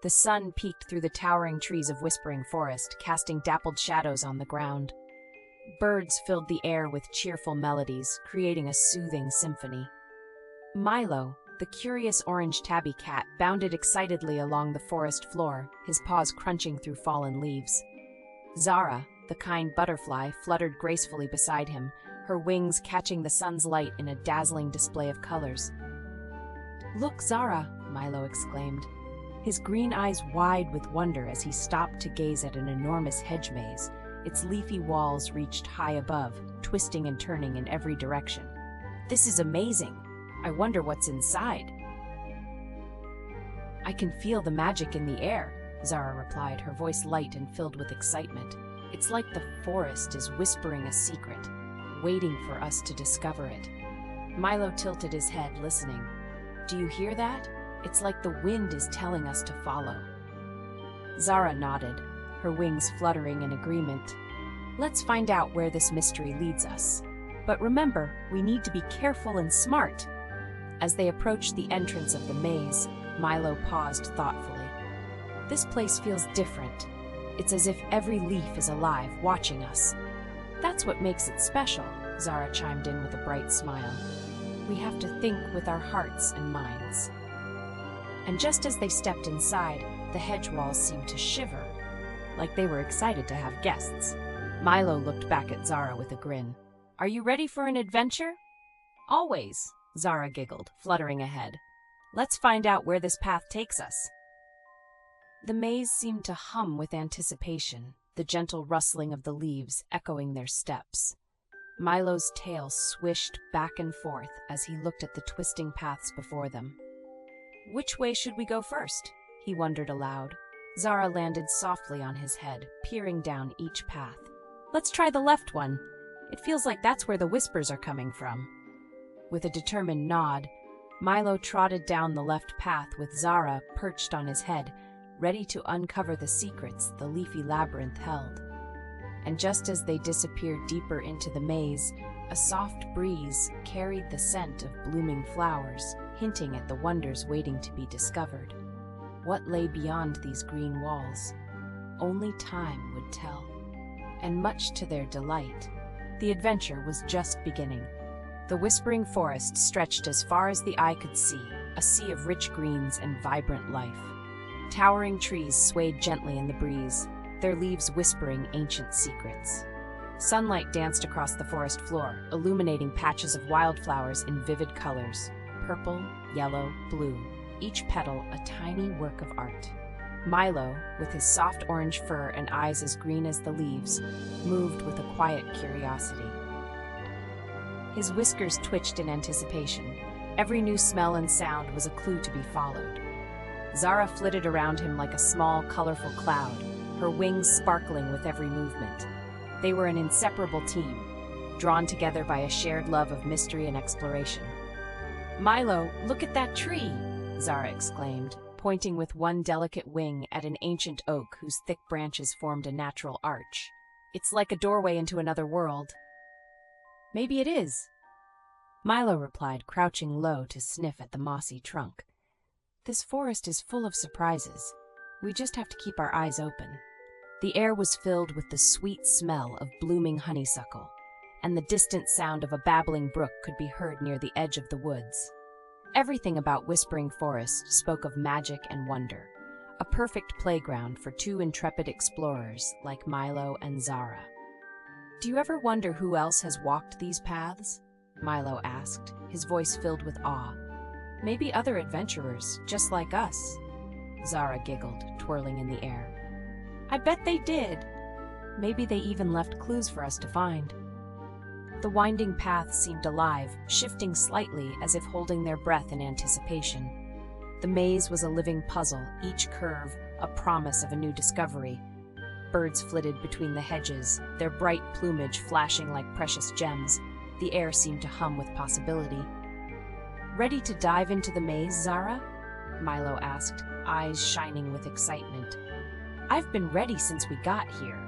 The sun peeked through the towering trees of Whispering Forest, casting dappled shadows on the ground. Birds filled the air with cheerful melodies, creating a soothing symphony. Milo, the curious orange tabby cat, bounded excitedly along the forest floor, his paws crunching through fallen leaves. Zara, the kind butterfly, fluttered gracefully beside him, her wings catching the sun's light in a dazzling display of colors. "Look, Zara!" Milo exclaimed, his green eyes wide with wonder as he stopped to gaze at an enormous hedge maze. Its leafy walls reached high above, twisting and turning in every direction. "This is amazing! I wonder what's inside." "I can feel the magic in the air," Zara replied, her voice light and filled with excitement. "It's like the forest is whispering a secret, waiting for us to discover it." Milo tilted his head, listening. "Do you hear that? It's like the wind is telling us to follow." Zara nodded, her wings fluttering in agreement. "Let's find out where this mystery leads us. But remember, we need to be careful and smart." As they approached the entrance of the maze, Milo paused thoughtfully. "This place feels different. It's as if every leaf is alive, watching us." "That's what makes it special," Zara chimed in with a bright smile. "We have to think with our hearts and minds." And just as they stepped inside, the hedge walls seemed to shiver, like they were excited to have guests. Milo looked back at Zara with a grin. "Are you ready for an adventure?" "Always," Zara giggled, fluttering ahead. "Let's find out where this path takes us." The maze seemed to hum with anticipation, the gentle rustling of the leaves echoing their steps. Milo's tail swished back and forth as he looked at the twisting paths before them. "Which way should we go first?" he wondered aloud. Zara landed softly on his head, peering down each path. "Let's try the left one. It feels like that's where the whispers are coming from." With a determined nod, Milo trotted down the left path with Zara perched on his head, ready to uncover the secrets the leafy labyrinth held. And just as they disappeared deeper into the maze, a soft breeze carried the scent of blooming flowers, hinting at the wonders waiting to be discovered. What lay beyond these green walls? Only time would tell. And much to their delight, the adventure was just beginning. The Whispering Forest stretched as far as the eye could see, a sea of rich greens and vibrant life. Towering trees swayed gently in the breeze, their leaves whispering ancient secrets. Sunlight danced across the forest floor, illuminating patches of wildflowers in vivid colors: purple, yellow, blue, each petal a tiny work of art. Milo, with his soft orange fur and eyes as green as the leaves, moved with a quiet curiosity. His whiskers twitched in anticipation. Every new smell and sound was a clue to be followed. Zara flitted around him like a small, colorful cloud, her wings sparkling with every movement. They were an inseparable team, drawn together by a shared love of mystery and exploration. "Milo, look at that tree!" Zara exclaimed, pointing with one delicate wing at an ancient oak whose thick branches formed a natural arch. "It's like a doorway into another world." "Maybe it is," Milo replied, crouching low to sniff at the mossy trunk. "This forest is full of surprises. We just have to keep our eyes open." The air was filled with the sweet smell of blooming honeysuckle, and the distant sound of a babbling brook could be heard near the edge of the woods. Everything about Whispering Forest spoke of magic and wonder, a perfect playground for two intrepid explorers like Milo and Zara. "Do you ever wonder who else has walked these paths?" Milo asked, his voice filled with awe. "Maybe other adventurers, just like us." Zara giggled, twirling in the air. "I bet they did. Maybe they even left clues for us to find." The winding path seemed alive, shifting slightly as if holding their breath in anticipation. The maze was a living puzzle, each curve a promise of a new discovery. Birds flitted between the hedges, their bright plumage flashing like precious gems. The air seemed to hum with possibility. "Ready to dive into the maze, Zara?" Milo asked, eyes shining with excitement. "I've been ready since we got here,"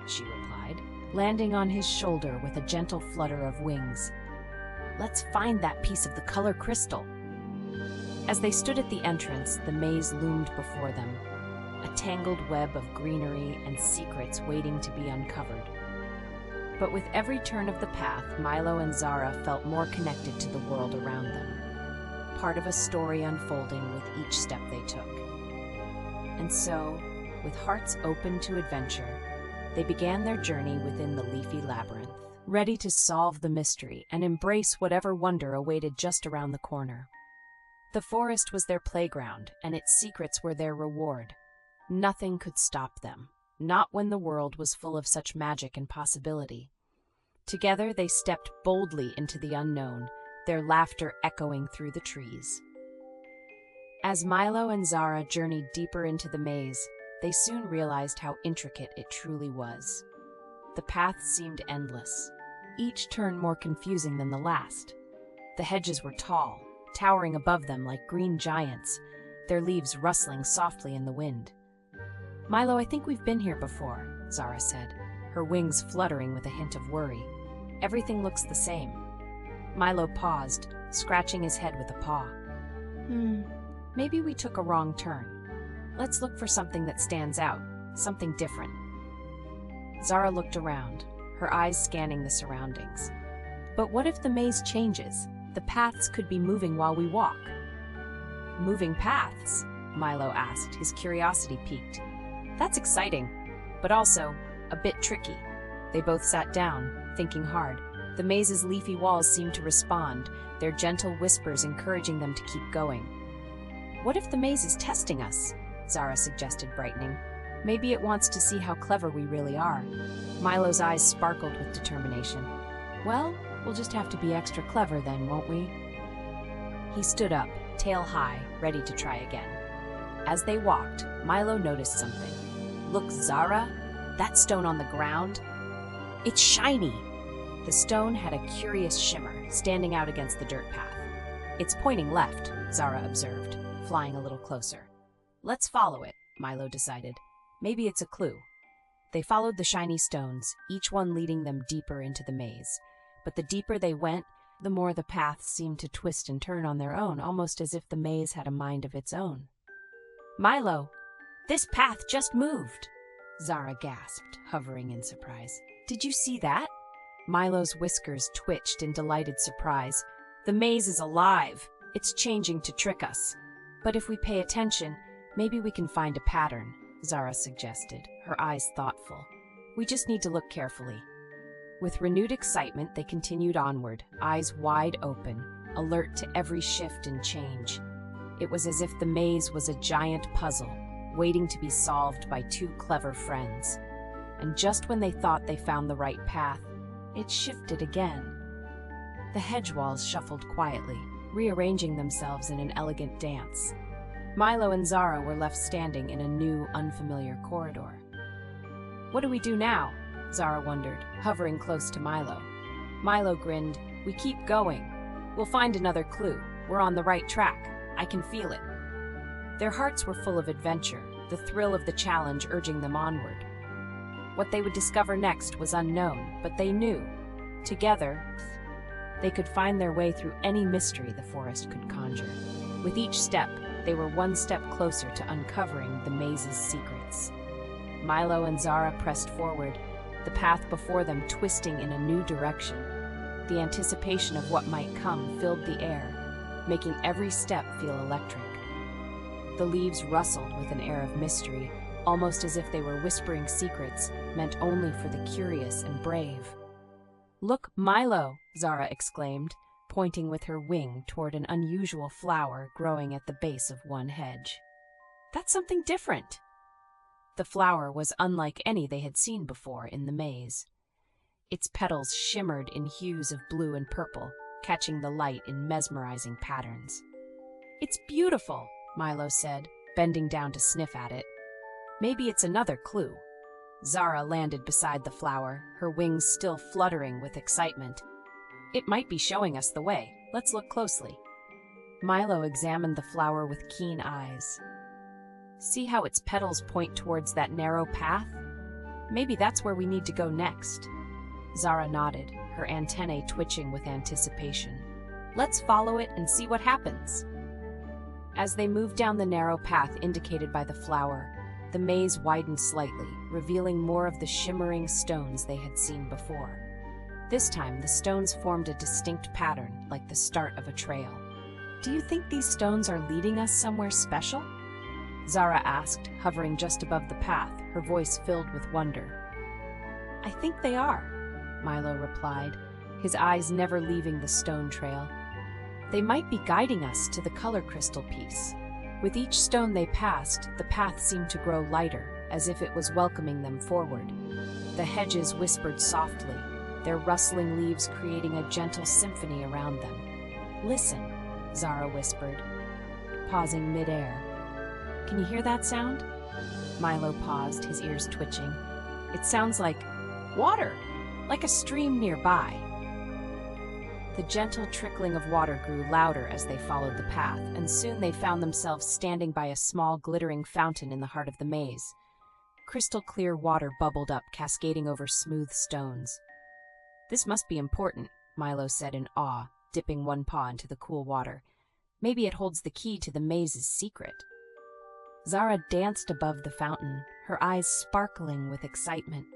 she replied, landing on his shoulder with a gentle flutter of wings. "Let's find that piece of the color crystal." As they stood at the entrance, the maze loomed before them. a tangled web of greenery and secrets waiting to be uncovered. But with every turn of the path, Milo and Zara felt more connected to the world around them, part of a story unfolding with each step they took. And so, with hearts open to adventure, they began their journey within the leafy labyrinth, ready to solve the mystery and embrace whatever wonder awaited just around the corner. The forest was their playground, and its secrets were their reward. Nothing could stop them, not when the world was full of such magic and possibility. Together they stepped boldly into the unknown, their laughter echoing through the trees. As Milo and Zara journeyed deeper into the maze, they soon realized how intricate it truly was. The path seemed endless, each turn more confusing than the last. The hedges were tall, towering above them like green giants, their leaves rustling softly in the wind. "Milo, I think we've been here before," Zara said, her wings fluttering with a hint of worry. "Everything looks the same." Milo paused, scratching his head with a paw. Maybe we took a wrong turn. Let's look for something that stands out, something different." Zara looked around, her eyes scanning the surroundings. "But what if the maze changes? The paths could be moving while we walk." "Moving paths?" Milo asked, his curiosity piqued. "That's exciting, but also a bit tricky." They both sat down, thinking hard. The maze's leafy walls seemed to respond, their gentle whispers encouraging them to keep going. "What if the maze is testing us?" Zara suggested, brightening. "Maybe it wants to see how clever we really are." Milo's eyes sparkled with determination. "Well, we'll just have to be extra clever then, won't we?" He stood up, tail high, ready to try again. As they walked, Milo noticed something. "Look, Zara, that stone on the ground? It's shiny!" The stone had a curious shimmer, standing out against the dirt path. "It's pointing left," Zara observed, flying a little closer. "Let's follow it," Milo decided. "Maybe it's a clue." They followed the shiny stones, each one leading them deeper into the maze. But the deeper they went, the more the paths seemed to twist and turn on their own, almost as if the maze had a mind of its own. "Milo, this path just moved!" Zara gasped, hovering in surprise. "Did you see that?" Milo's whiskers twitched in delighted surprise. "The maze is alive! It's changing to trick us." "But if we pay attention, maybe we can find a pattern," Zara suggested, her eyes thoughtful. "We just need to look carefully." With renewed excitement, they continued onward, eyes wide open, alert to every shift and change. It was as if the maze was a giant puzzle, waiting to be solved by two clever friends. And just when they thought they found the right path, it shifted again. The hedge walls shuffled quietly, rearranging themselves in an elegant dance. Milo and Zara were left standing in a new, unfamiliar corridor. "What do we do now?" Zara wondered, hovering close to Milo. Milo grinned. "We keep going. We'll find another clue. We're on the right track. I can feel it." Their hearts were full of adventure, the thrill of the challenge urging them onward. What they would discover next was unknown, but they knew. Together, they could find their way through any mystery the forest could conjure. With each step, they were one step closer to uncovering the maze's secrets. Milo and Zara pressed forward, the path before them twisting in a new direction. The anticipation of what might come filled the air, making every step feel electric. The leaves rustled with an air of mystery, almost as if they were whispering secrets meant only for the curious and brave. "Look, Milo!" Zara exclaimed, pointing with her wing toward an unusual flower growing at the base of one hedge. "That's something different!" The flower was unlike any they had seen before in the maze. Its petals shimmered in hues of blue and purple, catching the light in mesmerizing patterns. "It's beautiful," Milo said, bending down to sniff at it. "Maybe it's another clue." Zara landed beside the flower, her wings still fluttering with excitement. "It might be showing us the way. Let's look closely." Milo examined the flower with keen eyes. "See how its petals point towards that narrow path? Maybe that's where we need to go next." Zara nodded, her antennae twitching with anticipation. "Let's follow it and see what happens." As they moved down the narrow path indicated by the flower, The maze widened slightly, revealing more of the shimmering stones they had seen before. This time, the stones formed a distinct pattern, like the start of a trail. "Do you think these stones are leading us somewhere special?" Zara asked, hovering just above the path, her voice filled with wonder. "I think they are," Milo replied, his eyes never leaving the stone trail. "They might be guiding us to the color crystal piece." With each stone they passed, the path seemed to grow lighter, as if it was welcoming them forward. The hedges whispered softly, their rustling leaves creating a gentle symphony around them. "Listen," Zara whispered, pausing mid-air. "Can you hear that sound?" Milo paused, his ears twitching. "It sounds like water, like a stream nearby." The gentle trickling of water grew louder as they followed the path, and soon they found themselves standing by a small, glittering fountain in the heart of the maze. Crystal clear water bubbled up, cascading over smooth stones. "This must be important," Milo said in awe, dipping one paw into the cool water. "Maybe it holds the key to the maze's secret." Zara danced above the fountain, her eyes sparkling with excitement.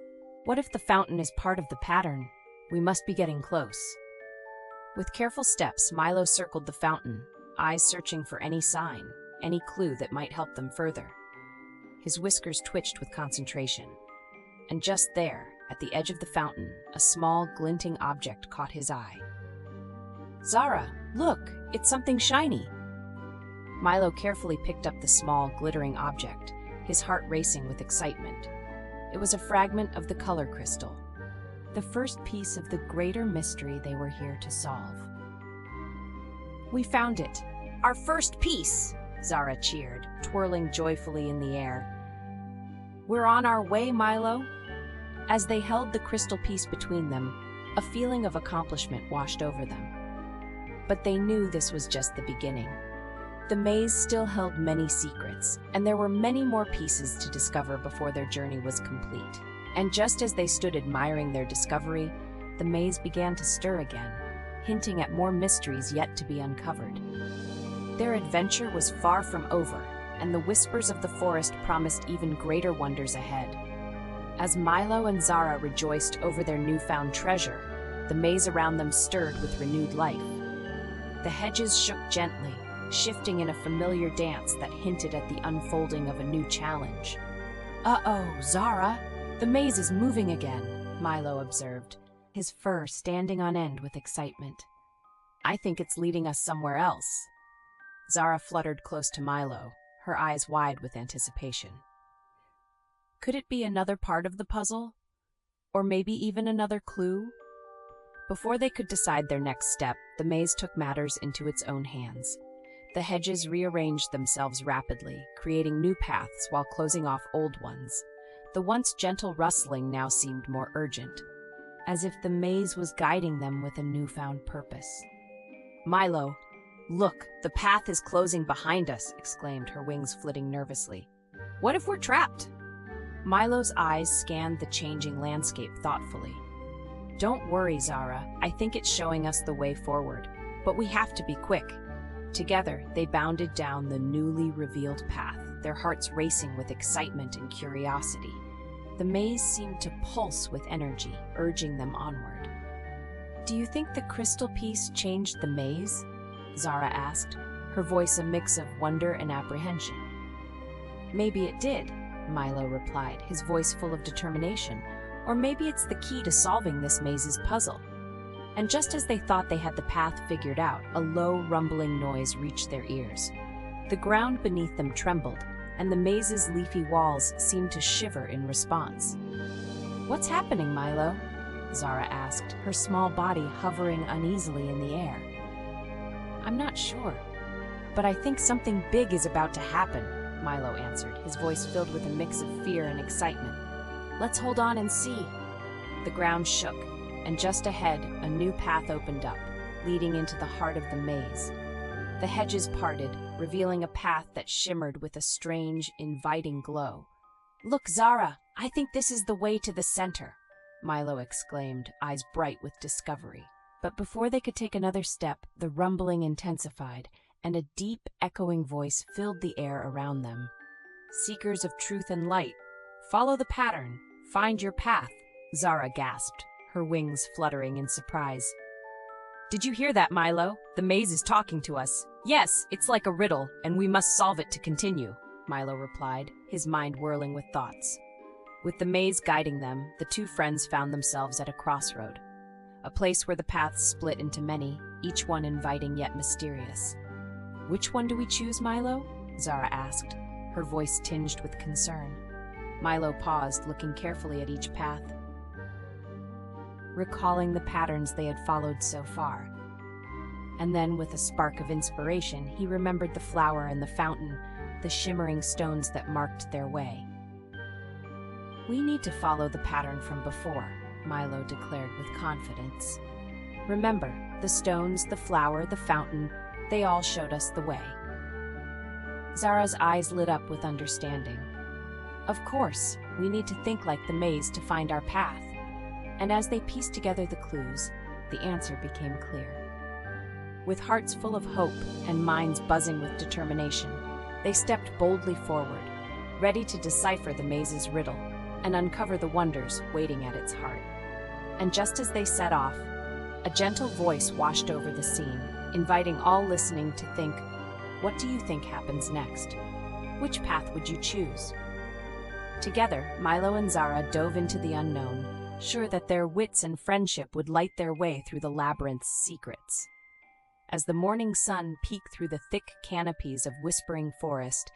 "What if the fountain is part of the pattern? We must be getting close." With careful steps, Milo circled the fountain, eyes searching for any sign, any clue that might help them further. His whiskers twitched with concentration. And just there, at the edge of the fountain, a small, glinting object caught his eye. "Zara, look! It's something shiny!" Milo carefully picked up the small, glittering object, his heart racing with excitement. It was a fragment of the color crystal, the first piece of the greater mystery they were here to solve. "We found it! Our first piece!" Zara cheered, twirling joyfully in the air. "We're on our way, Milo!" As they held the crystal piece between them, a feeling of accomplishment washed over them. But they knew this was just the beginning. The maze still held many secrets, and there were many more pieces to discover before their journey was complete. And just as they stood admiring their discovery, the maze began to stir again, hinting at more mysteries yet to be uncovered. Their adventure was far from over, and the whispers of the forest promised even greater wonders ahead. As Milo and Zara rejoiced over their newfound treasure, the maze around them stirred with renewed life. The hedges shook gently, shifting in a familiar dance that hinted at the unfolding of a new challenge. "Uh-oh, Zara! The maze is moving again," Milo observed, his fur standing on end with excitement. "I think it's leading us somewhere else." Zara fluttered close to Milo, her eyes wide with anticipation. Could it be another part of the puzzle? Or maybe even another clue? Before they could decide their next step, the maze took matters into its own hands. The hedges rearranged themselves rapidly, creating new paths while closing off old ones. The once gentle rustling now seemed more urgent, as if the maze was guiding them with a newfound purpose. "Milo, look, the path is closing behind us," exclaimed, her wings flitting nervously. "What if we're trapped?" Milo's eyes scanned the changing landscape thoughtfully. "Don't worry, Zara, I think it's showing us the way forward, but we have to be quick." Together, they bounded down the newly revealed path, their hearts racing with excitement and curiosity. The maze seemed to pulse with energy, urging them onward. "Do you think the crystal piece changed the maze?" Zara asked, her voice a mix of wonder and apprehension. "Maybe it did," Milo replied, his voice full of determination. "Or maybe it's the key to solving this maze's puzzle." And just as they thought they had the path figured out, a low, rumbling noise reached their ears. The ground beneath them trembled, and the maze's leafy walls seemed to shiver in response. "What's happening, Milo?" Zara asked, her small body hovering uneasily in the air. "I'm not sure, but I think something big is about to happen," Milo answered, his voice filled with a mix of fear and excitement. "Let's hold on and see." The ground shook, and just ahead, a new path opened up, leading into the heart of the maze. The hedges parted, revealing a path that shimmered with a strange, inviting glow. "Look, Zara, I think this is the way to the center," Milo exclaimed, eyes bright with discovery. But before they could take another step, the rumbling intensified, and a deep, echoing voice filled the air around them. Seekers of truth and light, follow the pattern, find your path, Zara gasped, her wings fluttering in surprise. Did you hear that, Milo? The maze is talking to us. Yes, it's like a riddle, and we must solve it to continue, Milo replied, his mind whirling with thoughts. With the maze guiding them, the two friends found themselves at a crossroad, a place where the paths split into many, each one inviting yet mysterious. Which one do we choose, Milo? Zara asked, her voice tinged with concern. Milo paused, looking carefully at each path, recalling the patterns they had followed so far. And then, with a spark of inspiration, he remembered the flower and the fountain, the shimmering stones that marked their way. We need to follow the pattern from before, Milo declared with confidence. Remember, the stones, the flower, the fountain, they all showed us the way. Zara's eyes lit up with understanding. Of course, we need to think like the maze to find our path. And as they pieced together the clues, the answer became clear. With hearts full of hope and minds buzzing with determination, they stepped boldly forward, ready to decipher the maze's riddle and uncover the wonders waiting at its heart. And just as they set off, a gentle voice washed over the scene, inviting all listening to think, what do you think happens next? Which path would you choose? Together, Milo and Zara dove into the unknown, sure that their wits and friendship would light their way through the labyrinth's secrets. As the morning sun peeked through the thick canopies of whispering forest,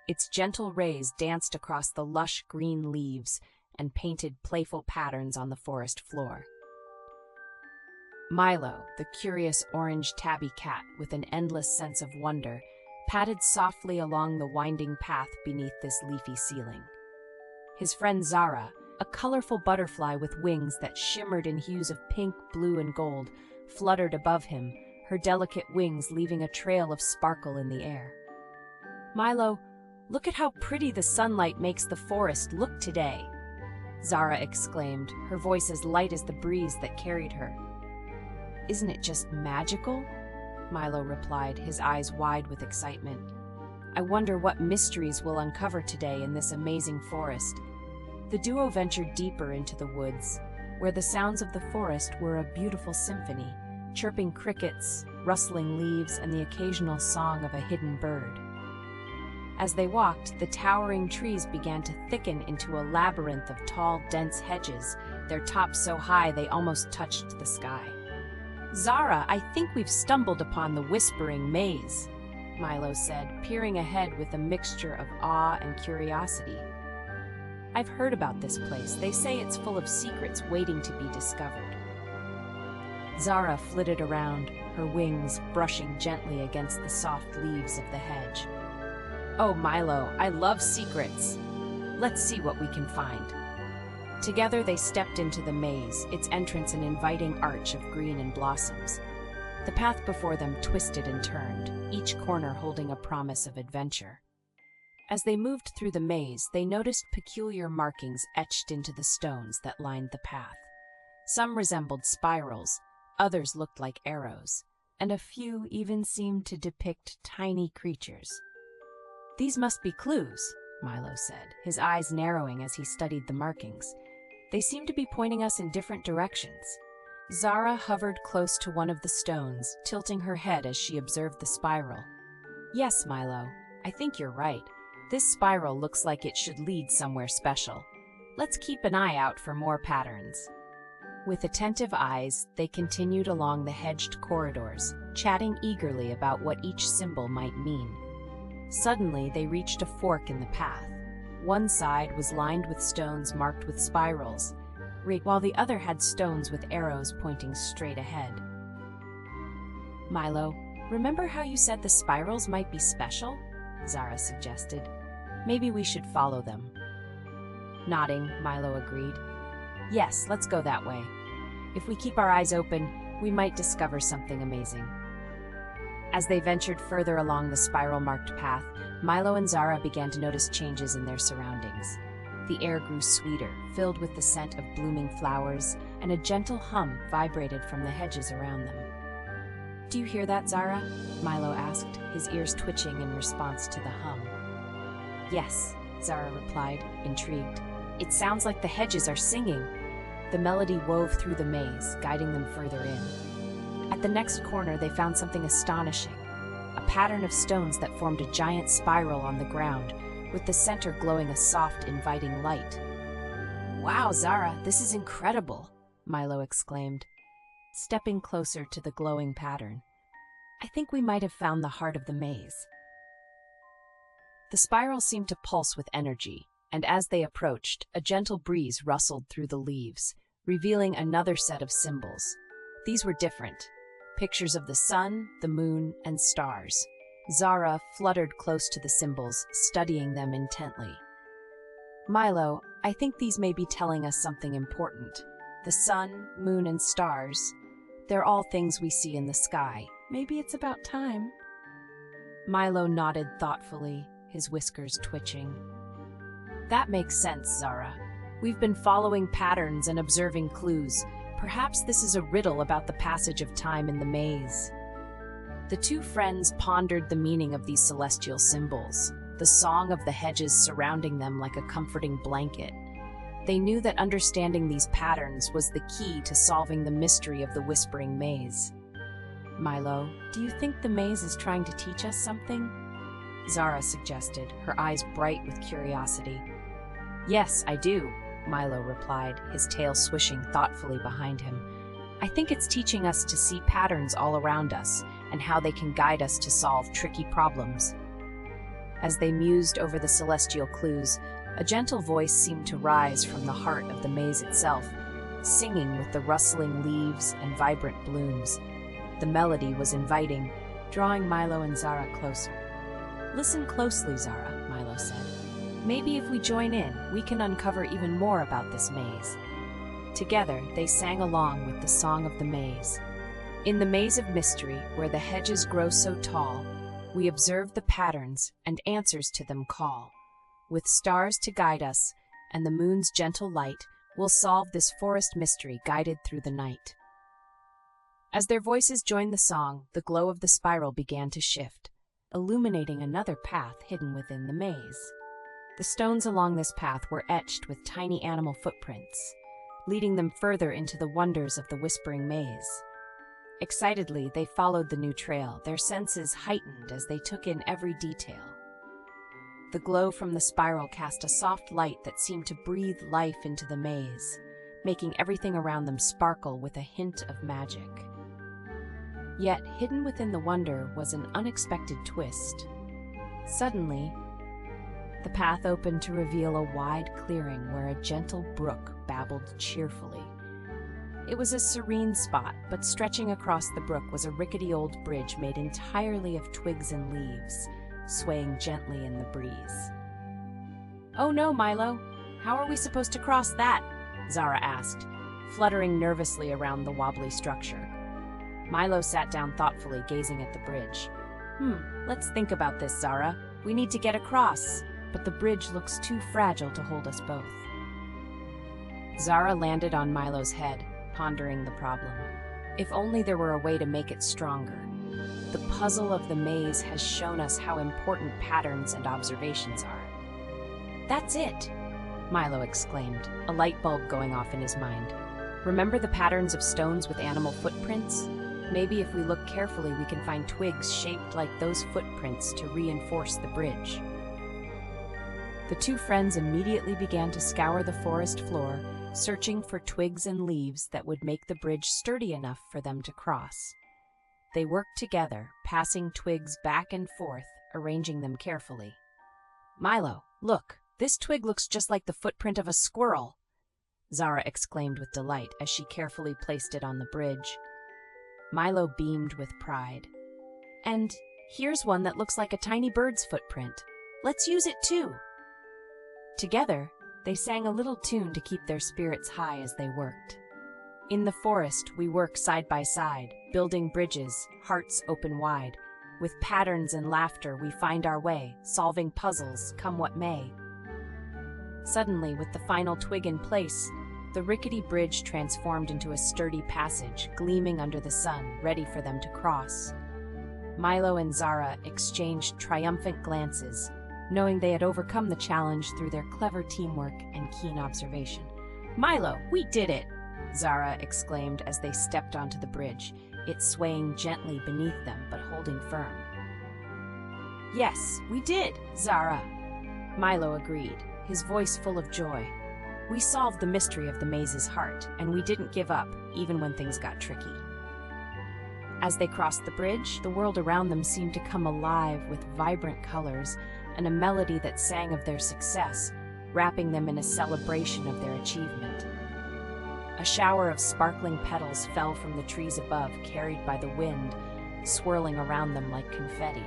its gentle rays danced across the lush green leaves and painted playful patterns on the forest floor. Milo, the curious orange tabby cat with an endless sense of wonder, padded softly along the winding path beneath this leafy ceiling. His friend Zara, a colorful butterfly with wings that shimmered in hues of pink, blue, and gold, fluttered above him, her delicate wings leaving a trail of sparkle in the air. Milo, look at how pretty the sunlight makes the forest look today, Zara exclaimed, her voice as light as the breeze that carried her. Isn't it just magical? Milo replied, his eyes wide with excitement. I wonder what mysteries we'll uncover today in this amazing forest. The duo ventured deeper into the woods, where the sounds of the forest were a beautiful symphony, chirping crickets, rustling leaves, and the occasional song of a hidden bird. As they walked, the towering trees began to thicken into a labyrinth of tall, dense hedges, their tops so high they almost touched the sky. Zara, I think we've stumbled upon the whispering maze, Milo said, peering ahead with a mixture of awe and curiosity. I've heard about this place. They say it's full of secrets waiting to be discovered. Zara flitted around, her wings brushing gently against the soft leaves of the hedge. Oh, Milo, I love secrets. Let's see what we can find. Together they stepped into the maze, its entrance an inviting arch of green and blossoms. The path before them twisted and turned, each corner holding a promise of adventure. As they moved through the maze, they noticed peculiar markings etched into the stones that lined the path. Some resembled spirals, others looked like arrows, and a few even seemed to depict tiny creatures. These must be clues, Milo said, his eyes narrowing as he studied the markings. They seem to be pointing us in different directions. Zara hovered close to one of the stones, tilting her head as she observed the spiral. Yes, Milo, I think you're right. This spiral looks like it should lead somewhere special. Let's keep an eye out for more patterns. With attentive eyes, they continued along the hedged corridors, chatting eagerly about what each symbol might mean. Suddenly, they reached a fork in the path. One side was lined with stones marked with spirals, while the other had stones with arrows pointing straight ahead. Milo, remember how you said the spirals might be special? Zara suggested. Maybe we should follow them. Nodding, Milo agreed. Yes, let's go that way. If we keep our eyes open, we might discover something amazing. As they ventured further along the spiral-marked path, Milo and Zara began to notice changes in their surroundings. The air grew sweeter, filled with the scent of blooming flowers, and a gentle hum vibrated from the hedges around them. Do you hear that, Zara? Milo asked, his ears twitching in response to the hum. Yes, Zara replied, intrigued. It sounds like the hedges are singing. The melody wove through the maze, guiding them further in. At the next corner, they found something astonishing. A pattern of stones that formed a giant spiral on the ground, with the center glowing a soft, inviting light. Wow, Zara, this is incredible, Milo exclaimed, stepping closer to the glowing pattern. I think we might have found the heart of the maze. The spiral seemed to pulse with energy, and as they approached, a gentle breeze rustled through the leaves, revealing another set of symbols. These were different. Pictures of the sun, the moon, and stars. Zara fluttered close to the symbols, studying them intently. Milo, I think these may be telling us something important. The sun, moon, and stars, they're all things we see in the sky. Maybe it's about time. Milo nodded thoughtfully, his whiskers twitching. That makes sense, Zara. We've been following patterns and observing clues. Perhaps this is a riddle about the passage of time in the maze. The two friends pondered the meaning of these celestial symbols, the song of the hedges surrounding them like a comforting blanket. They knew that understanding these patterns was the key to solving the mystery of the whispering maze. Milo, do you think the maze is trying to teach us something? Zara suggested, her eyes bright with curiosity. Yes, I do, Milo replied, his tail swishing thoughtfully behind him. I think it's teaching us to see patterns all around us and how they can guide us to solve tricky problems. As they mused over the celestial clues, a gentle voice seemed to rise from the heart of the maze itself, singing with the rustling leaves and vibrant blooms. The melody was inviting, drawing Milo and Zara closer. Listen closely, Zara, Milo said. Maybe if we join in, we can uncover even more about this maze. Together, they sang along with the song of the maze. In the maze of mystery, where the hedges grow so tall, we observe the patterns and answers to them call. With stars to guide us and the moon's gentle light, we'll solve this forest mystery guided through the night. As their voices joined the song, the glow of the spiral began to shift, illuminating another path hidden within the maze. The stones along this path were etched with tiny animal footprints, leading them further into the wonders of the whispering maze. Excitedly, they followed the new trail, their senses heightened as they took in every detail. The glow from the spiral cast a soft light that seemed to breathe life into the maze, making everything around them sparkle with a hint of magic. Yet, hidden within the wonder was an unexpected twist. Suddenly, the path opened to reveal a wide clearing where a gentle brook babbled cheerfully. It was a serene spot, but stretching across the brook was a rickety old bridge made entirely of twigs and leaves, swaying gently in the breeze. Oh no, Milo! How are we supposed to cross that? Zara asked, fluttering nervously around the wobbly structure. Milo sat down thoughtfully, gazing at the bridge. Let's think about this, Zara. We need to get across, but the bridge looks too fragile to hold us both. Zara landed on Milo's head, pondering the problem. If only there were a way to make it stronger. The puzzle of the maze has shown us how important patterns and observations are. That's it! Milo exclaimed, a light bulb going off in his mind. Remember the patterns of stones with animal footprints? Maybe if we look carefully, we can find twigs shaped like those footprints to reinforce the bridge. The two friends immediately began to scour the forest floor, searching for twigs and leaves that would make the bridge sturdy enough for them to cross. They worked together, passing twigs back and forth, arranging them carefully. Milo, look, this twig looks just like the footprint of a squirrel, Zara exclaimed with delight as she carefully placed it on the bridge. Milo beamed with pride. And here's one that looks like a tiny bird's footprint. Let's use it too. Together, they sang a little tune to keep their spirits high as they worked. In the forest, we work side by side, building bridges, hearts open wide. With patterns and laughter, we find our way, solving puzzles, come what may. Suddenly, with the final twig in place, the rickety bridge transformed into a sturdy passage, gleaming under the sun, ready for them to cross. Milo and Zara exchanged triumphant glances, knowing they had overcome the challenge through their clever teamwork and keen observation. "Milo, we did it!" Zara exclaimed as they stepped onto the bridge, it swaying gently beneath them but holding firm. "Yes, we did, Zara," Milo agreed, his voice full of joy. "We solved the mystery of the maze's heart, and we didn't give up, even when things got tricky." As they crossed the bridge, the world around them seemed to come alive with vibrant colors and a melody that sang of their success, wrapping them in a celebration of their achievement. A shower of sparkling petals fell from the trees above, carried by the wind, swirling around them like confetti.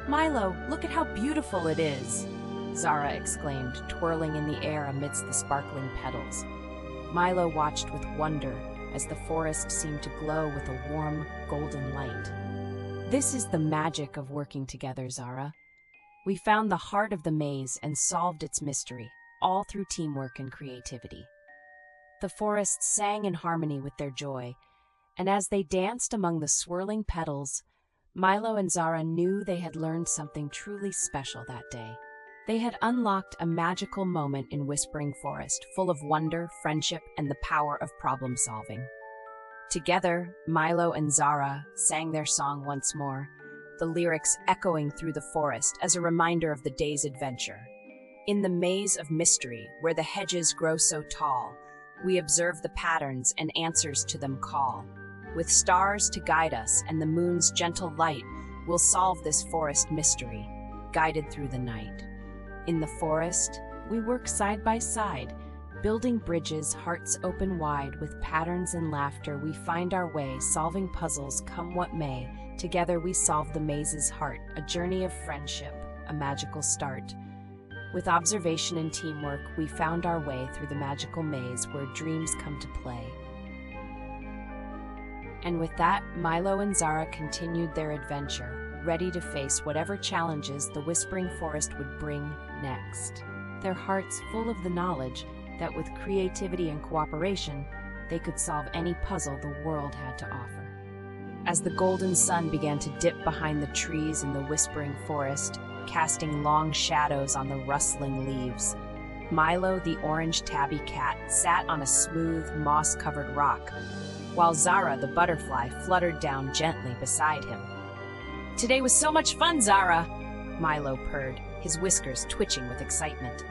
"Milo, look at how beautiful it is!" Zara exclaimed, twirling in the air amidst the sparkling petals. Milo watched with wonder as the forest seemed to glow with a warm, golden light. "This is the magic of working together, Zara. We found the heart of the maze and solved its mystery, all through teamwork and creativity." The forest sang in harmony with their joy, and as they danced among the swirling petals, Milo and Zara knew they had learned something truly special that day. They had unlocked a magical moment in Whispering Forest, full of wonder, friendship, and the power of problem-solving. Together, Milo and Zara sang their song once more, the lyrics echoing through the forest as a reminder of the day's adventure. "In the maze of mystery, where the hedges grow so tall, we observe the patterns and answers to them call. With stars to guide us and the moon's gentle light, we'll solve this forest mystery, guided through the night. In the forest, we work side by side, building bridges, hearts open wide. With patterns and laughter, we find our way, solving puzzles come what may. Together we solve the maze's heart, a journey of friendship, a magical start. With observation and teamwork, we found our way through the magical maze where dreams come to play." And with that, Milo and Zara continued their adventure, ready to face whatever challenges the Whispering Forest would bring next. Their hearts full of the knowledge that with creativity and cooperation, they could solve any puzzle the world had to offer. As the golden sun began to dip behind the trees in the Whispering Forest, casting long shadows on the rustling leaves, Milo, the orange tabby cat, sat on a smooth, moss-covered rock, while Zara, the butterfly, fluttered down gently beside him. "Today was so much fun, Zara!" Milo purred, his whiskers twitching with excitement.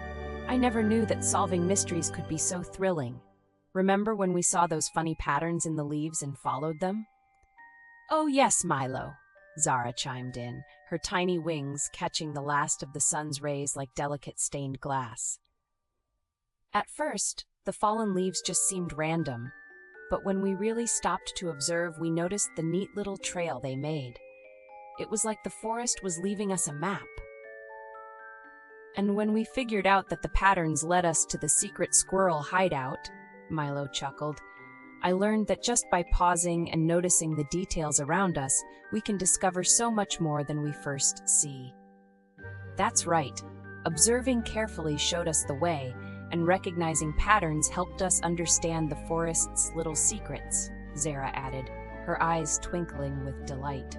"I never knew that solving mysteries could be so thrilling. Remember when we saw those funny patterns in the leaves and followed them?" "Oh yes, Milo," Zara chimed in, her tiny wings catching the last of the sun's rays like delicate stained glass. "At first, the fallen leaves just seemed random, but when we really stopped to observe, we noticed the neat little trail they made. It was like the forest was leaving us a map. And when we figured out that the patterns led us to the secret squirrel hideout," Milo chuckled, "I learned that just by pausing and noticing the details around us, we can discover so much more than we first see." "That's right. Observing carefully showed us the way, and recognizing patterns helped us understand the forest's little secrets," Zara added, her eyes twinkling with delight.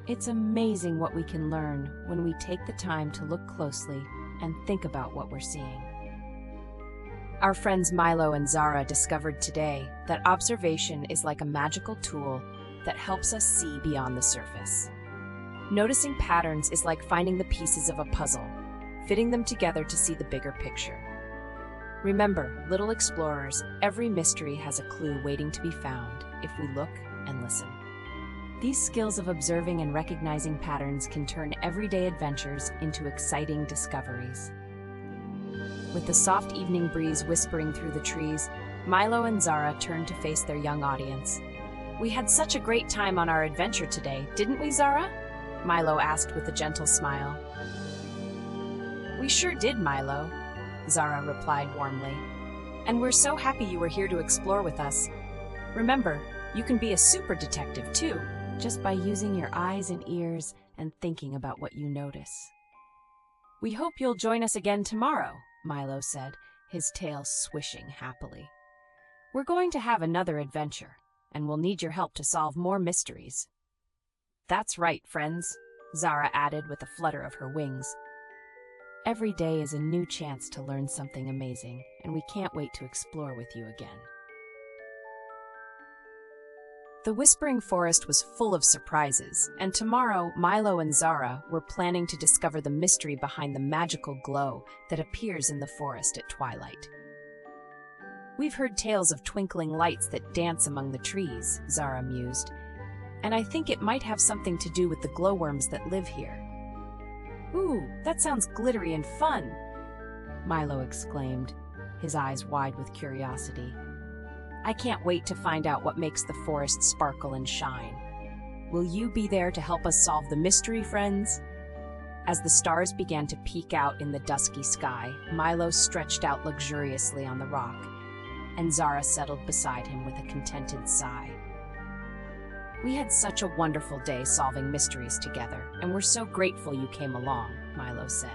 "It's amazing what we can learn when we take the time to look closely and think about what we're seeing." Our friends Milo and Zara discovered today that observation is like a magical tool that helps us see beyond the surface. Noticing patterns is like finding the pieces of a puzzle, fitting them together to see the bigger picture. Remember, little explorers, every mystery has a clue waiting to be found if we look and listen. These skills of observing and recognizing patterns can turn everyday adventures into exciting discoveries. With the soft evening breeze whispering through the trees, Milo and Zara turned to face their young audience. "We had such a great time on our adventure today, didn't we, Zara?" Milo asked with a gentle smile. "We sure did, Milo," Zara replied warmly. "And we're so happy you were here to explore with us. Remember, you can be a super detective too, just by using your eyes and ears and thinking about what you notice." "We hope you'll join us again tomorrow," Milo said, his tail swishing happily. "We're going to have another adventure, and we'll need your help to solve more mysteries." "That's right, friends," Zara added with a flutter of her wings. Every day is a new chance to learn something amazing, and we can't wait to explore with you again. The Whispering Forest was full of surprises, and tomorrow, Milo and Zara were planning to discover the mystery behind the magical glow that appears in the forest at twilight. "We've heard tales of twinkling lights that dance among the trees," Zara mused, "and I think it might have something to do with the glowworms that live here." "Ooh, that sounds glittery and fun!" Milo exclaimed, his eyes wide with curiosity. "I can't wait to find out what makes the forest sparkle and shine. Will you be there to help us solve the mystery, friends?" As the stars began to peek out in the dusky sky, Milo stretched out luxuriously on the rock, and Zara settled beside him with a contented sigh. "We had such a wonderful day solving mysteries together, and we're so grateful you came along," Milo said,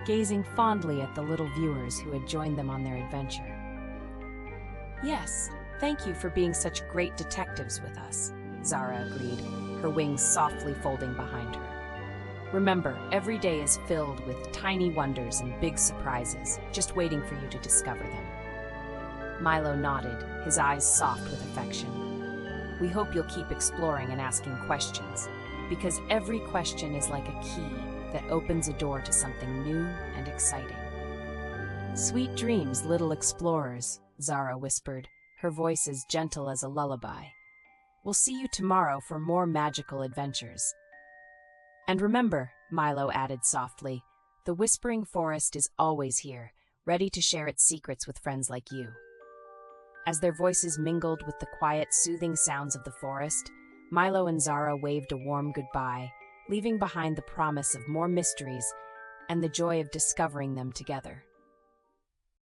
gazing fondly at the little viewers who had joined them on their adventure. "Yes, thank you for being such great detectives with us," Zara agreed, her wings softly folding behind her. "Remember, every day is filled with tiny wonders and big surprises, just waiting for you to discover them." Milo nodded, his eyes soft with affection. "We hope you'll keep exploring and asking questions, because every question is like a key that opens a door to something new and exciting." "Sweet dreams, little explorers," Zara whispered, her voice as gentle as a lullaby. "We'll see you tomorrow for more magical adventures." "And remember," Milo added softly, "the Whispering Forest is always here, ready to share its secrets with friends like you." As their voices mingled with the quiet, soothing sounds of the forest, Milo and Zara waved a warm goodbye, leaving behind the promise of more mysteries and the joy of discovering them together.